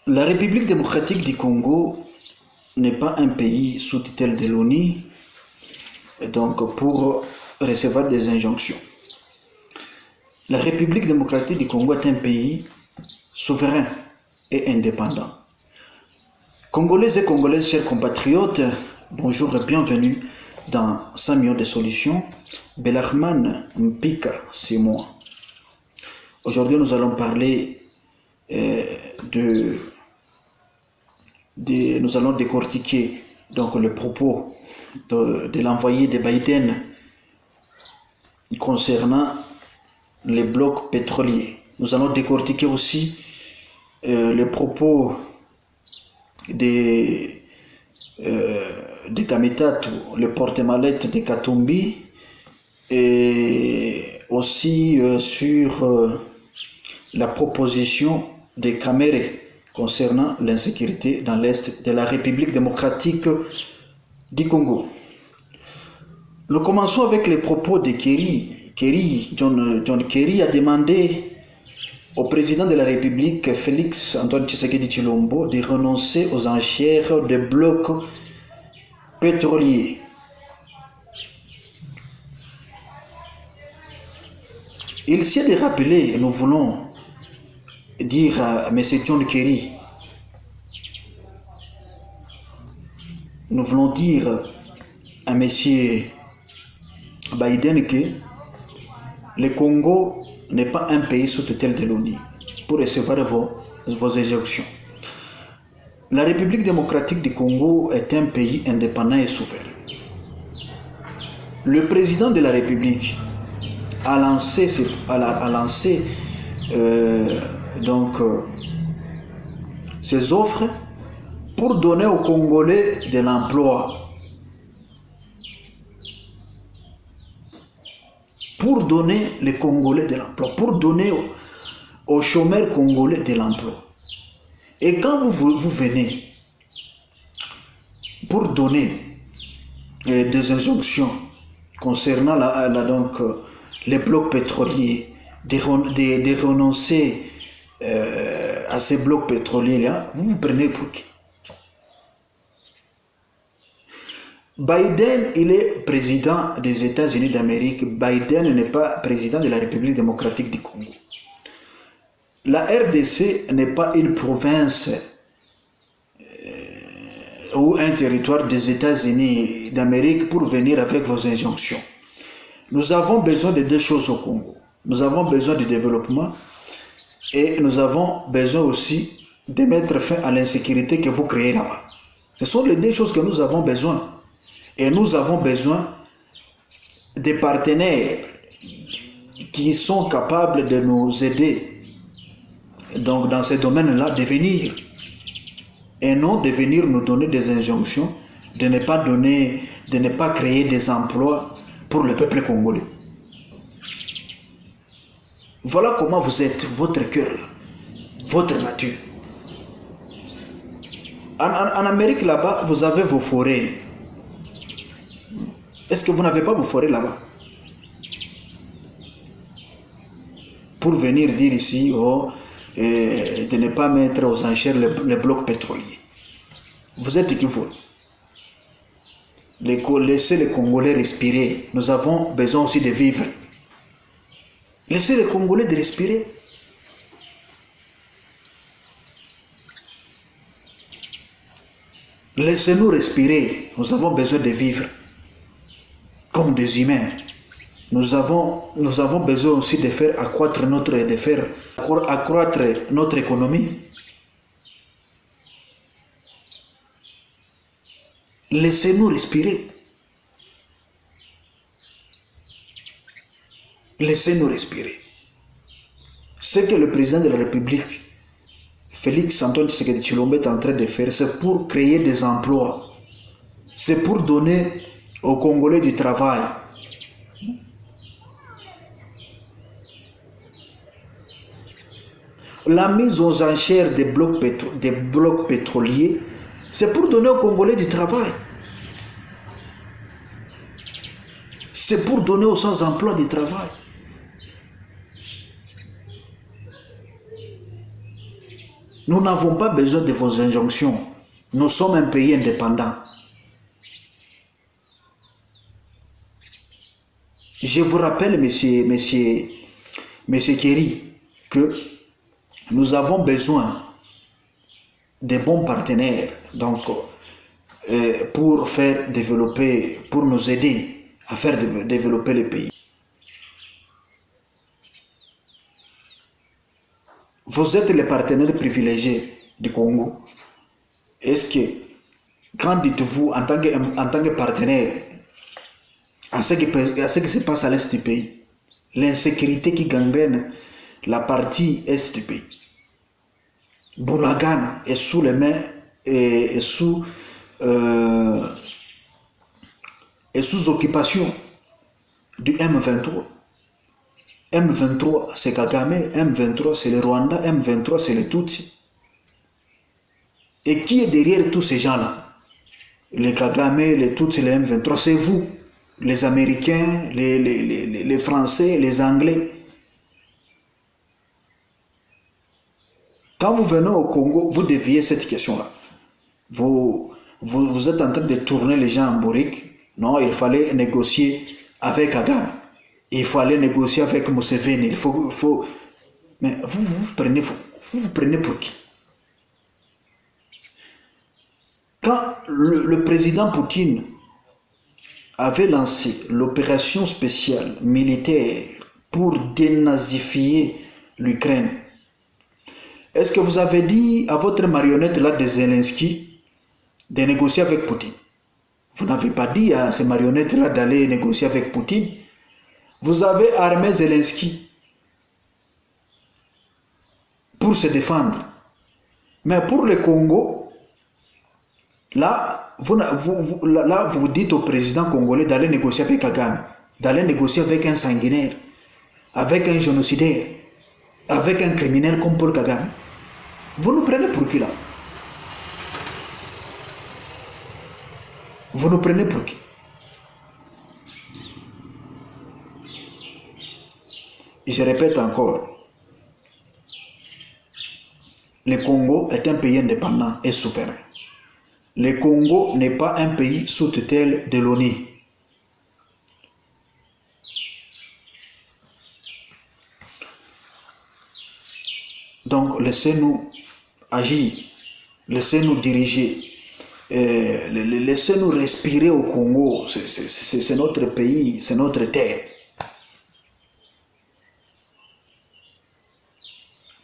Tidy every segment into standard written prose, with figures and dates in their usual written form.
La République démocratique du Congo n'est pas un pays sous tutelle de l'ONU, donc pour recevoir des injonctions. La République démocratique du Congo est un pays souverain et indépendant. Congolais et Congolaises, chers compatriotes, bonjour et bienvenue dans 100 millions de solutions. Bellarman Mpika, c'est moi. Aujourd'hui, nous allons parler nous allons décortiquer donc le propos de l'envoyé de Biden concernant les blocs pétroliers. Nous allons décortiquer aussi les propos de Kamitatu, le porte-mallette de Katumbi, et aussi sur la proposition de Kamere concernant l'insécurité dans l'Est de la République démocratique du Congo. Nous commençons avec les propos de John Kerry a demandé au président de la République, Félix Antoine Tshisekedi Tshilombo, de renoncer aux enchères des blocs pétroliers. Il s'est de rappeler, nous voulons dire à M. John Kerry, nous voulons dire à M. Biden que le Congo n'est pas un pays sous tutelle de l'ONU pour recevoir vos injonctions. La République démocratique du Congo est un pays indépendant et souverain. Le président de la République a lancé ses offres pour donner aux Congolais de l'emploi. Pour donner les Congolais de l'emploi, pour donner aux chômeurs congolais de l'emploi. Et quand vous venez pour donner des injonctions concernant les blocs pétroliers, de renoncer à ces blocs pétroliers-là, vous prenez pour qui? Biden, il est président des États-Unis d'Amérique. Biden n'est pas président de la République démocratique du Congo. La RDC n'est pas une province ou un territoire des États-Unis d'Amérique pour venir avec vos injonctions. Nous avons besoin de deux choses au Congo. Nous avons besoin de développement et nous avons besoin aussi de mettre fin à l'insécurité que vous créez là-bas. Ce sont les deux choses que nous avons besoin. Et nous avons besoin des partenaires qui sont capables de nous aider donc dans ces domaines-là de venir et non de venir nous donner des injonctions, de ne pas créer des emplois pour le peuple congolais. Voilà comment vous êtes, votre cœur, votre nature. En Amérique là-bas, vous avez vos forêts. Est-ce que vous n'avez pas vos forêts là-bas? Pour venir dire ici, de ne pas mettre aux enchères les blocs pétroliers. Vous êtes qui vous? Laissez les Congolais respirer. Nous avons besoin aussi de vivre. Laissez les Congolais de respirer. Laissez-nous respirer. Nous avons besoin de vivre comme des humains. Nous avons besoin aussi de faire accroître notre économie. Laissez-nous respirer. Laissez-nous respirer. Ce que le président de la République, Félix Antoine Tshisekedi Tshilombo, est en train de faire, c'est pour créer des emplois. C'est pour donner aux Congolais du travail. La mise aux enchères des blocs pétroliers, c'est pour donner aux Congolais du travail. C'est pour donner aux sans-emploi du travail. Nous n'avons pas besoin de vos injonctions. Nous sommes un pays indépendant. Je vous rappelle, monsieur Kerry, que nous avons besoin de bons partenaires donc, pour faire développer, pour nous aider à faire développer le pays. Vous êtes les partenaires privilégiés du Congo. Est-ce que, quand dites-vous en tant que partenaire à ce qui se passe à l'est du pays, l'insécurité qui gangrène la partie est du pays, Boulagan est sous les mains et sous occupation du M23. M23 c'est Kagame, M23 c'est le Rwanda, M23 c'est les Tutsis. Et qui est derrière tous ces gens-là? Les Kagame, les Tutsis, les M23, c'est vous, les Américains, les Français, les Anglais. Quand vous venez au Congo, vous déviez cette question-là. Vous êtes en train de tourner les gens en bourrique. Non, il fallait négocier avec Kagame. Il fallait négocier avec Museveni. Mais vous prenez pour qui? Quand le président Poutine avait lancé l'opération spéciale militaire pour dénazifier l'Ukraine, est-ce que vous avez dit à votre marionnette là de Zelensky de négocier avec Poutine? Vous n'avez pas dit à ces marionnettes là d'aller négocier avec Poutine. Vous avez armé Zelensky pour se défendre. Mais pour le Congo, là, vous dites au président congolais d'aller négocier avec Kagame, d'aller négocier avec un sanguinaire, avec un génocidaire, avec un criminel comme Paul Kagame. Vous nous prenez pour qui là? Vous nous prenez pour qui? Et je répète encore, le Congo est un pays indépendant et souverain. Le Congo n'est pas un pays sous tutelle de l'ONU. Donc laissez-nous agir, laissez-nous diriger, laissez-nous respirer au Congo. C'est notre pays, c'est notre terre.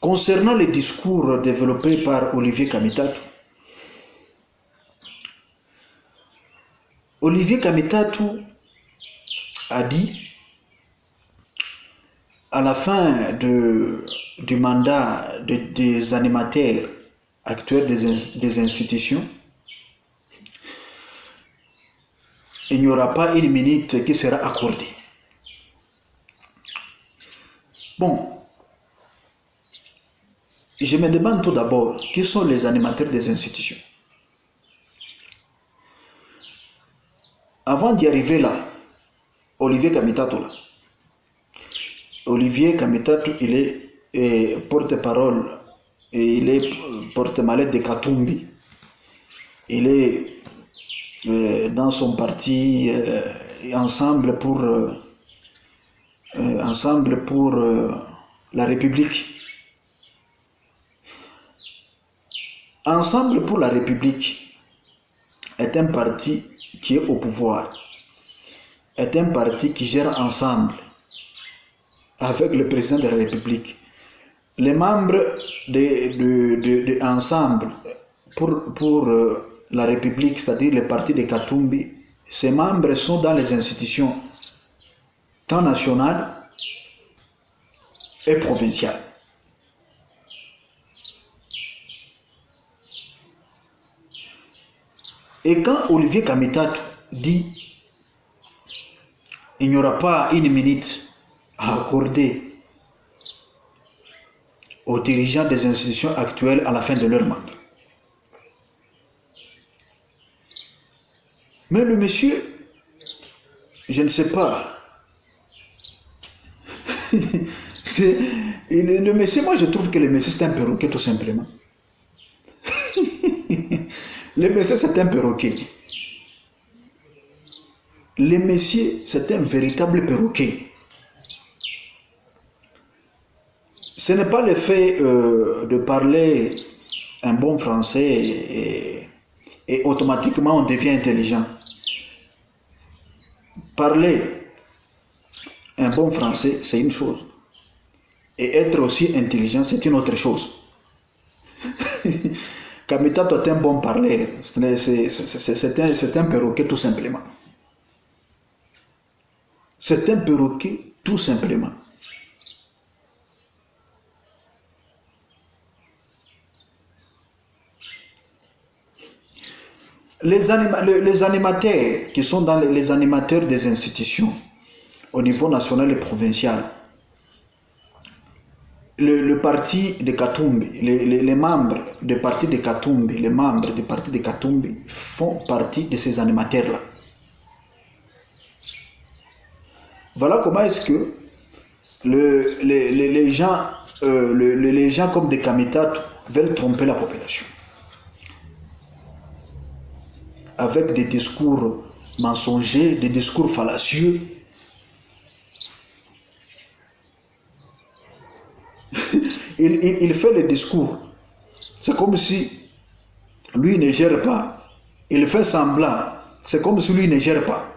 Concernant les discours développés par Olivier Kamitatu, Olivier Kamitatu a dit, à la fin du mandat des animateurs actuels des institutions, il n'y aura pas une minute qui sera accordée. Bon, je me demande tout d'abord, qui sont les animateurs des institutions? Avant d'y arriver là, Olivier Kamitatu là, Olivier Kamitatu, il est porte-parole et il est porte-mallette de Katumbi. Il est dans son parti Ensemble pour la République. Ensemble pour la République est un parti qui est au pouvoir, est un parti qui gère ensemble avec le président de la République. Les membres de Ensemble pour la République, c'est-à-dire le parti de Katumbi, ces membres sont dans les institutions tant nationales et provinciales. Et quand Olivier Kamitatu dit il n'y aura pas une minute à accorder aux dirigeants des institutions actuelles à la fin de leur mandat. Mais le monsieur, je ne sais pas, le monsieur, moi je trouve que le monsieur c'est un perroquet tout simplement. Le monsieur, c'est un perroquet. Le monsieur, c'est un véritable perroquet. Ce n'est pas le fait de parler un bon français et automatiquement on devient intelligent. Parler un bon français, c'est une chose. Et être aussi intelligent, c'est une autre chose. Kamita, toi, tu es un bon parleur. C'est un perroquet tout simplement. C'est un perroquet tout simplement. Les animateurs qui sont dans les animateurs des institutions au niveau national et provincial, le parti de Katumbi, les membres du parti de Katumbi, les membres du parti de Katumbi font partie de ces animateurs-là. Voilà comment est-ce que les gens comme des Kamita veulent tromper la population. Avec des discours mensongers, des discours fallacieux. Il fait le discours. C'est comme si lui ne gère pas. Il fait semblant. C'est comme si lui ne gère pas.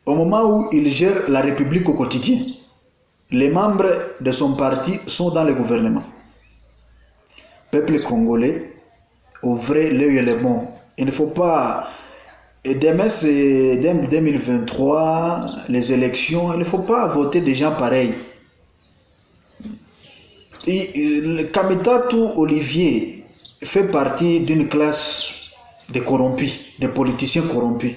Au moment où il gère la République au quotidien, les membres de son parti sont dans le gouvernement. Peuple congolais, ouvrez l'œil et le bon. Il ne faut pas... Demain, c'est 2023, les élections, il ne faut pas voter des gens pareils. Kamitatou Olivier fait partie d'une classe de corrompus, de politiciens corrompus.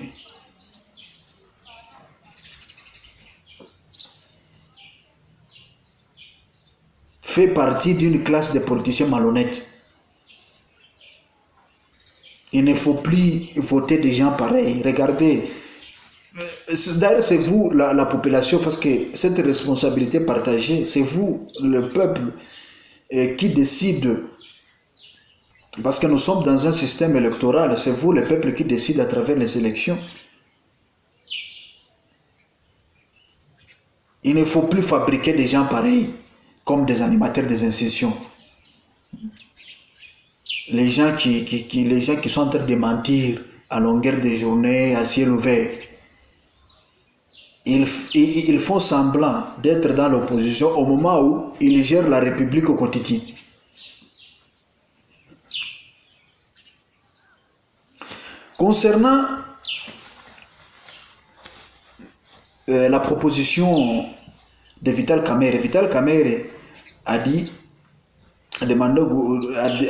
Fait partie d'une classe de politiciens malhonnêtes. Il ne faut plus voter des gens pareils. Regardez, d'ailleurs c'est vous la population, parce que cette responsabilité partagée, c'est vous, le peuple, qui décide, parce que nous sommes dans un système électoral, c'est vous, le peuple, qui décide à travers les élections. Il ne faut plus fabriquer des gens pareils, comme des animateurs des institutions. Les gens qui sont en train de mentir à longueur de journée, à ciel ouvert, ils font semblant d'être dans l'opposition au moment où ils gèrent la République au quotidien. Concernant la proposition de Vital Kamerhe a dit,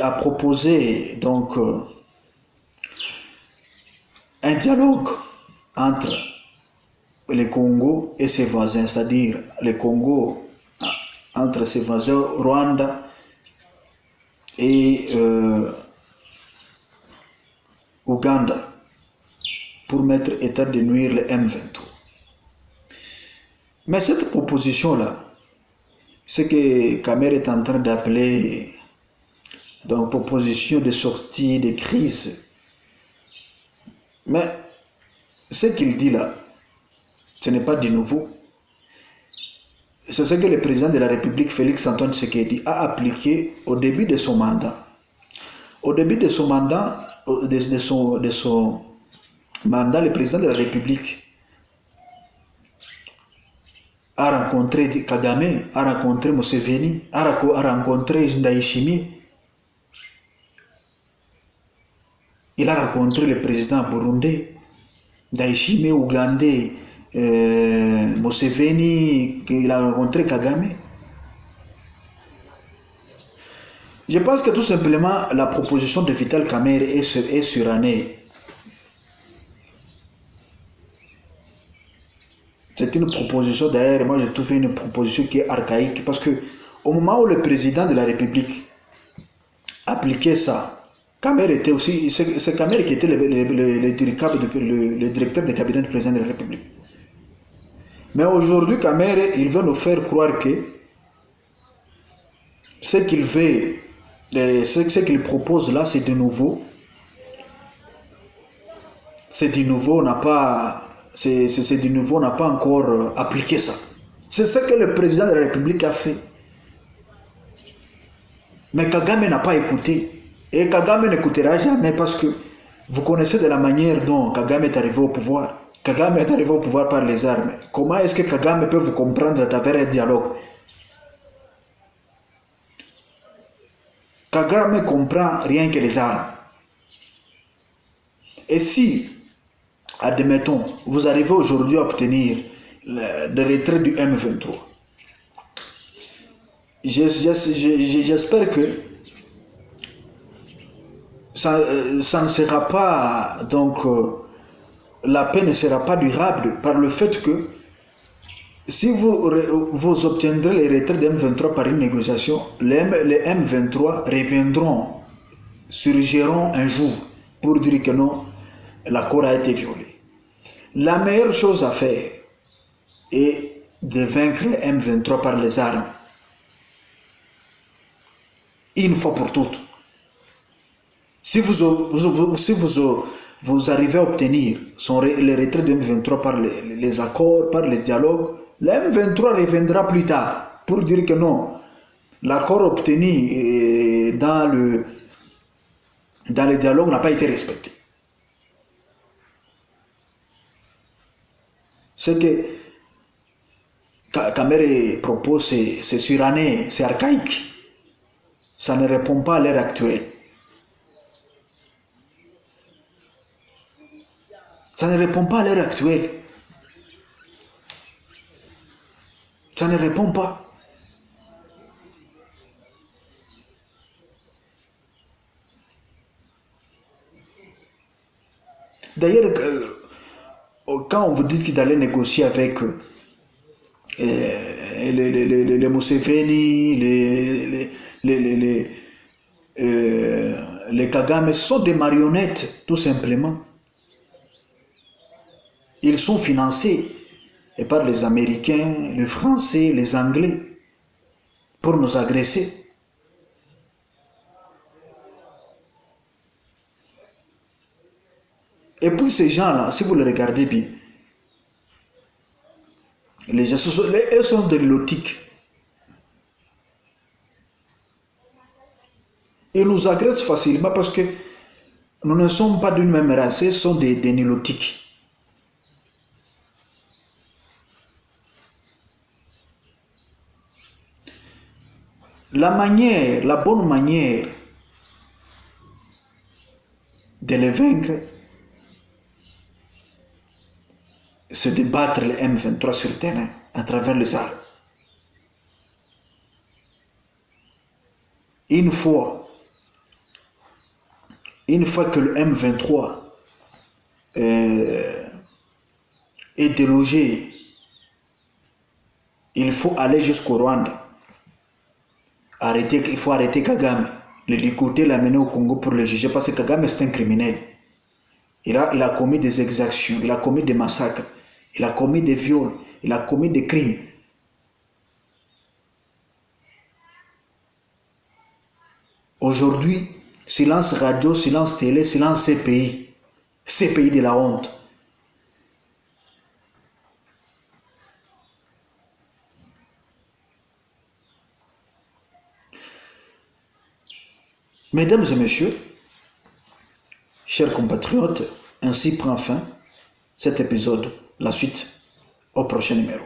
a proposé donc un dialogue entre le Congo et ses voisins, c'est-à-dire le Congo entre ses voisins Rwanda et Ouganda, pour mettre état de nuire le M23. Mais cette proposition-là, ce que Kamerhe est en train d'appeler donc proposition de sortie de crise, mais ce qu'il dit là, ce n'est pas du nouveau. C'est ce que le président de la République, Félix Antoine Tshisekedi, a appliqué au début de son mandat. Au début de son mandat, de son mandat, le président de la République a rencontré Kagame, a rencontré Museveni, a rencontré Ndayishimiye. Il a rencontré le président burundais, Ndayishimiye, ougandais, Museveni, il a rencontré Kagame. Je pense que tout simplement la proposition de Vital Kamerhe est surannée. C'est une proposition, d'ailleurs, moi j'ai trouvé une proposition qui est archaïque, parce que au moment où le président de la République appliquait ça, Kamerhe était aussi, c'est Kamerhe qui était le directeur de cabinet du président de la République. Mais aujourd'hui, Kamerhe, il veut nous faire croire que ce qu'il veut, ce qu'il propose là, c'est de nouveau, c'est du nouveau, on n'a pas, c'est du nouveau, on n'a pas encore appliqué ça. C'est ce que le président de la République a fait. Mais Kagame n'a pas écouté. Et Kagame n'écoutera jamais parce que vous connaissez de la manière dont Kagame est arrivé au pouvoir. Kagame est arrivé au pouvoir par les armes. Comment est-ce que Kagame peut vous comprendre à travers un dialogue? Kagame comprend rien que les armes. Et si, admettons, vous arrivez aujourd'hui à obtenir le retrait du M23, j'espère que ça ne sera pas, donc, la paix ne sera pas durable par le fait que si vous obtiendrez les retraits de M23 par une négociation, les M23 reviendront, surgiront un jour pour dire que non, l'accord a été violé. La meilleure chose à faire est de vaincre les M23 par les armes. Une fois pour toutes. Si vous arrivez à obtenir les retraits de M23 par les accords, par les dialogues, le M23 reviendra plus tard pour dire que non, l'accord obtenu dans le dialogue n'a pas été respecté. Ce que Kamere propose, c'est suranné, c'est archaïque. Ça ne répond pas à l'ère actuelle. Ça ne répond pas à l'ère actuelle. Ça ne répond pas. D'ailleurs, quand on vous dit d'aller négocier avec les Museveni, les Kagame, sont des marionnettes, tout simplement. Ils sont financés par les Américains, les Français, les Anglais, pour nous agresser. Et puis ces gens-là, si vous les regardez bien, eux sont de l'autique. Ils nous agressent facilement parce que nous ne sommes pas d'une même race, ce sont des nilotiques. La bonne manière de les vaincre, c'est de battre les M23 sur le terrain à travers les armes. Une fois que le M23 est délogé, il faut aller jusqu'au Rwanda. Il faut arrêter Kagame, le ligoter, l'amener au Congo pour le juger, parce que Kagame c'est un criminel. Il a commis des exactions, il a commis des massacres, il a commis des viols, il a commis des crimes. Aujourd'hui, silence radio, silence télé, silence CPI de la honte. Mesdames et messieurs, chers compatriotes, ainsi prend fin cet épisode. La suite au prochain numéro.